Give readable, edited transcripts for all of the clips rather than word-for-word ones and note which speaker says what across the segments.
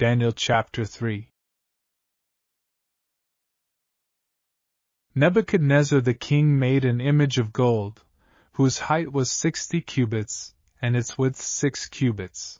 Speaker 1: Daniel chapter 3. Nebuchadnezzar the king made an image of gold, whose height was 60 cubits, and its width 6 cubits.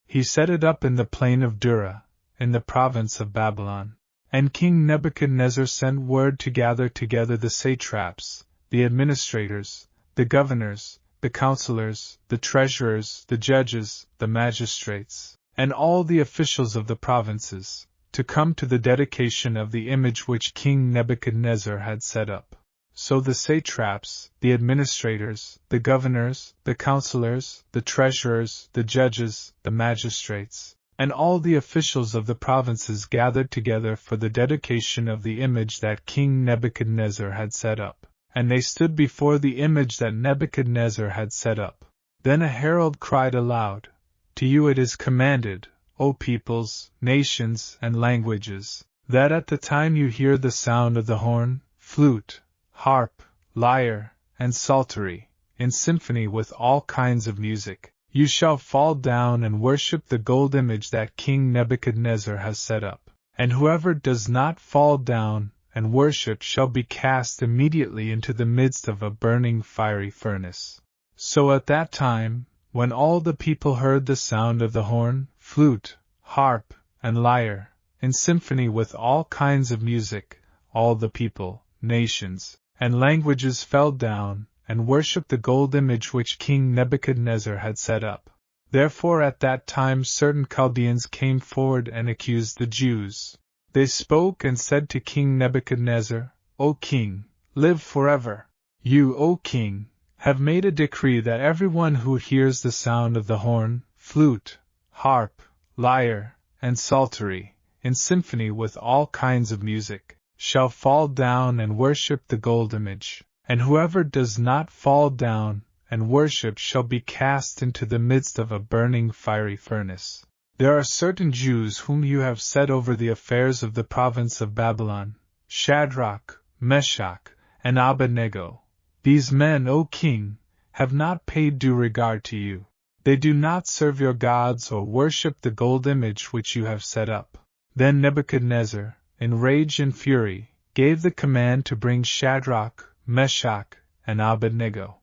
Speaker 1: He set it up in the plain of Dura, in the province of Babylon. And King Nebuchadnezzar sent word to gather together the satraps, the administrators, the governors, the counselors, the treasurers, the judges, the magistrates, and all the officials of the provinces, to come to the dedication of the image which King Nebuchadnezzar had set up. So the satraps, the administrators, the governors, the counselors, the treasurers, the judges, the magistrates, and all the officials of the provinces gathered together for the dedication of the image that King Nebuchadnezzar had set up. And they stood before the image that Nebuchadnezzar had set up. Then a herald cried aloud, "To you it is commanded, O peoples, nations, and languages, that at the time you hear the sound of the horn, flute, harp, lyre, and psaltery, in symphony with all kinds of music, you shall fall down and worship the gold image that King Nebuchadnezzar has set up. And whoever does not fall down and worship shall be cast immediately into the midst of a burning fiery furnace." So at that time, when all the people heard the sound of the horn, flute, harp, and lyre, in symphony with all kinds of music, all the people, nations, and languages fell down and worshipped the gold image which King Nebuchadnezzar had set up. Therefore at that time certain Chaldeans came forward and accused the Jews. They spoke and said to King Nebuchadnezzar, "O king, live forever. You, O king, have made a decree that everyone who hears the sound of the horn, flute, harp, lyre, and psaltery, in symphony with all kinds of music, shall fall down and worship the gold image, and whoever does not fall down and worship shall be cast into the midst of a burning fiery furnace. There are certain Jews whom you have set over the affairs of the province of Babylon, Shadrach, Meshach, and Abednego. These men, O king, have not paid due regard to you. They do not serve your gods or worship the gold image which you have set up." Then Nebuchadnezzar, in rage and fury, gave the command to bring Shadrach, Meshach, and Abednego.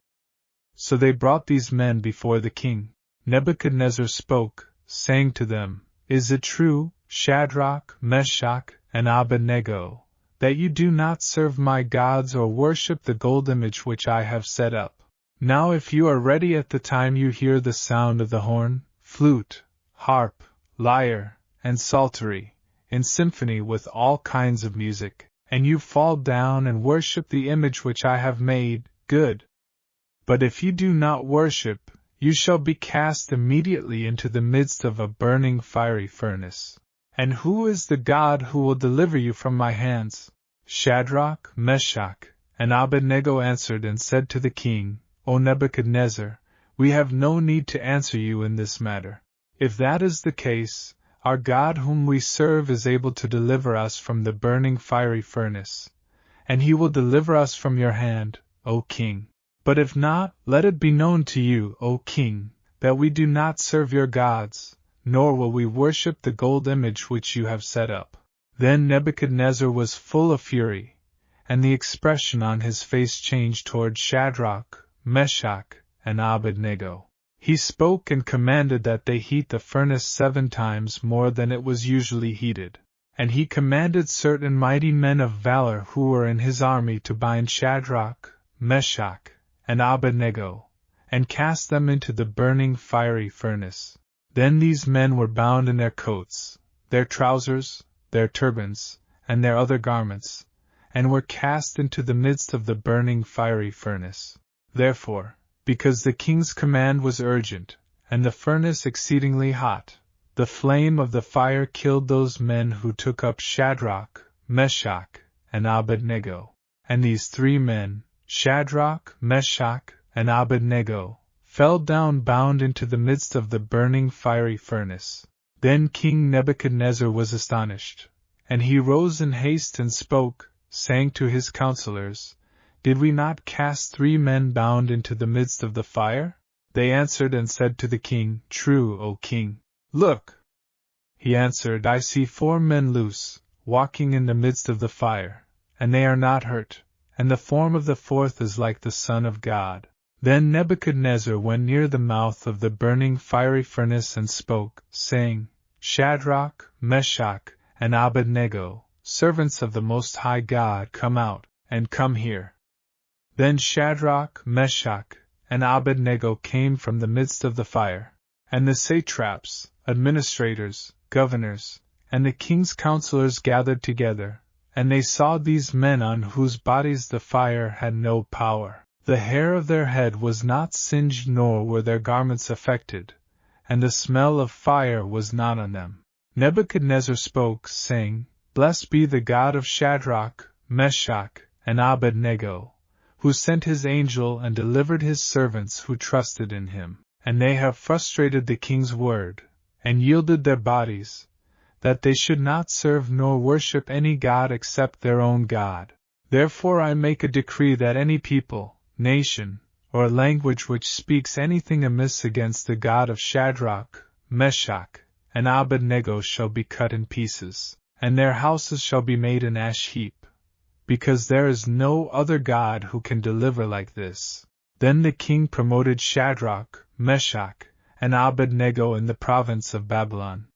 Speaker 1: So they brought these men before the king. Nebuchadnezzar spoke, saying to them, "Is it true, Shadrach, Meshach, and Abednego, that you do not serve my gods or worship the gold image which I have set up? Now if you are ready at the time you hear the sound of the horn, flute, harp, lyre, and psaltery, in symphony with all kinds of music, and you fall down and worship the image which I have made, good. But if you do not worship, you shall be cast immediately into the midst of a burning fiery furnace. And who is the God who will deliver you from my hands?" Shadrach, Meshach, and Abednego answered and said to the king, "O Nebuchadnezzar, we have no need to answer you in this matter. If that is the case, our God whom we serve is able to deliver us from the burning fiery furnace, and he will deliver us from your hand, O king. But if not, let it be known to you, O king, that we do not serve your gods, nor will we worship the gold image which you have set up." Then Nebuchadnezzar was full of fury, and the expression on his face changed toward Shadrach, Meshach, and Abednego. He spoke and commanded that they heat the furnace 7 times more than it was usually heated. And he commanded certain mighty men of valor who were in his army to bind Shadrach, Meshach, and Abednego, and cast them into the burning fiery furnace. Then these men were bound in their coats, their trousers, their turbans, and their other garments, and were cast into the midst of the burning fiery furnace. Therefore, because the king's command was urgent, and the furnace exceedingly hot, the flame of the fire killed those men who took up Shadrach, Meshach, and Abednego. And these 3 men, Shadrach, Meshach, and Abednego, fell down bound into the midst of the burning fiery furnace. Then King Nebuchadnezzar was astonished, and he rose in haste and spoke, saying to his counselors, "Did we not cast 3 men bound into the midst of the fire?" They answered and said to the king, "True, O king." Look! He answered, I see 4 men loose, walking in the midst of the fire, and they are not hurt, and the form of the 4th is like the Son of God. Then Nebuchadnezzar went near the mouth of the burning fiery furnace and spoke, saying, Shadrach, Meshach, and Abednego, servants of the Most High God, come out, and come here. Then Shadrach, Meshach, and Abednego came from the midst of the fire, and the satraps, administrators, governors, and the king's counselors gathered together, and they saw these men on whose bodies the fire had no power. The hair of their head was not singed nor were their garments affected, and the smell of fire was not on them. Nebuchadnezzar spoke, saying, Blessed be the God of Shadrach, Meshach, and Abednego, who sent his angel and delivered his servants who trusted in him. And they have frustrated the king's word, and yielded their bodies, that they should not serve nor worship any god except their own God. Therefore I make a decree that any people, nation, or language which speaks anything amiss against the God of Shadrach, Meshach, and Abednego shall be cut in pieces, and their houses shall be made an ash heap, because there is no other God who can deliver like this. Then the king promoted Shadrach, Meshach, and Abednego in the province of Babylon,